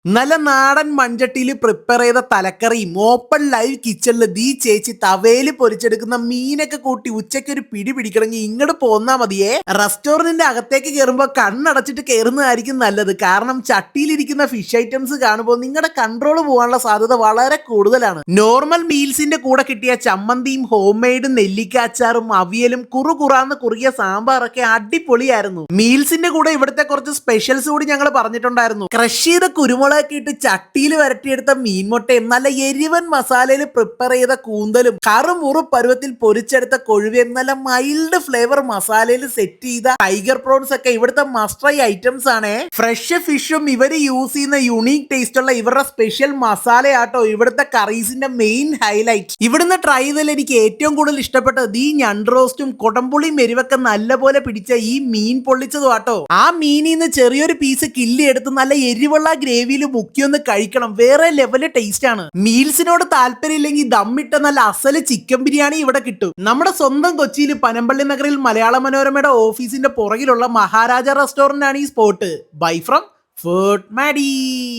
നല്ല നാടൻ മൺചട്ടിയിൽ പ്രിപ്പയർ ചെയ്ത തലക്കറിയും ഓപ്പൺ ലൈവ് കിച്ചണിൽ ദീ ചേച്ചി തവേല് പൊരിച്ചെടുക്കുന്ന മീനൊക്കെ കൂട്ടി ഉച്ചയ്ക്ക് ഒരു പിടി പിടിക്കണമെങ്കിൽ ഇങ്ങോട്ട് പോന്നാ മതിയേ. റെസ്റ്റോറന്റിന്റെ അകത്തേക്ക് കയറുമ്പോൾ കണ്ണടച്ചിട്ട് കയറുന്നതായിരിക്കും നല്ലത്. കാരണം ചട്ടിയിലിരിക്കുന്ന ഫിഷ് ഐറ്റംസ് കാണുമ്പോൾ നിങ്ങളുടെ കൺട്രോൾ പോകാനുള്ള സാധ്യത വളരെ കൂടുതലാണ്. നോർമൽ മീൽസിന്റെ കൂടെ കിട്ടിയ ചമ്മന്തിയും ഹോം മെയ്ഡ് നെല്ലിക്ക അച്ചാറും അവിയലും കുറുകുറാന്ന് കുറുകിയ സാമ്പാറൊക്കെ അടിപൊളിയായിരുന്നു. മീൽസിന്റെ കൂടെ ഇവിടുത്തെ കുറച്ച് സ്പെഷ്യൽസ് കൂടി ഞങ്ങൾ പറഞ്ഞിട്ടുണ്ടായിരുന്നു. ക്രഷ് ചെയ്ത കുരുമുളക് ിട്ട് ചട്ടിയിൽ വരട്ടിയെടുത്ത മീൻമുട്ടയും നല്ല എരിവൻ മസാലയിൽ പ്രിപ്പയർ ചെയ്ത കൂന്തലും കറുമുറു പരുവത്തിൽ പൊരിച്ചെടുത്ത കൊഴുവയും നല്ല മൈൽഡ് ഫ്ലേവർ മസാലയിൽ സെറ്റ് ചെയ്ത ടൈഗർ പ്രോൺസ് ഒക്കെ ഇവിടുത്തെ മസ്റ്റ് ഐറ്റംസ് ആണ്. ഫ്രഷ് ഫിഷും ഇവര് യൂസ് ചെയ്യുന്ന യുണീക് ടേസ്റ്റ് ഉള്ള ഇവരുടെ സ്പെഷ്യൽ മസാലയാട്ടോ ഇവിടുത്തെ കറീസിന്റെ മെയിൻ ഹൈലൈറ്റ്. ഇവിടുന്ന് ട്രൈ ചെയ്തതിൽ എനിക്ക് ഏറ്റവും കൂടുതൽ ഇഷ്ടപ്പെട്ടത് ഈ ഞണ്ട് റോസ്റ്റും കൊടംപുളിയും എരിവൊക്കെ നല്ലപോലെ പിടിച്ച ഈ മീൻ പൊള്ളിച്ചതും ആട്ടോ. ആ മീനിൽ നിന്ന് ചെറിയൊരു പീസ് കില്ലി എടുത്ത് നല്ല എരിവുള്ള ഗ്രേവിയിൽ മുക്കിയൊന്ന് കഴിക്കണം. വേറെ ലെവല് ടേസ്റ്റ് ആണ്. മീൽസിനോട് താല്പര്യം ഇല്ലെങ്കിൽ ദമ്മിട്ട നല്ല അസല് ചിക്കൻ ബിരിയാണി ഇവിടെ കിട്ടും. നമ്മുടെ സ്വന്തം കൊച്ചിയിൽ പനമ്പള്ളി നഗറിൽ മലയാള മനോരമയുടെ ഓഫീസിന്റെ പുറകിലുള്ള മഹാരാജ റെസ്റ്റോറന്റ് ആണ് ഈ spot. Bye from food Madey.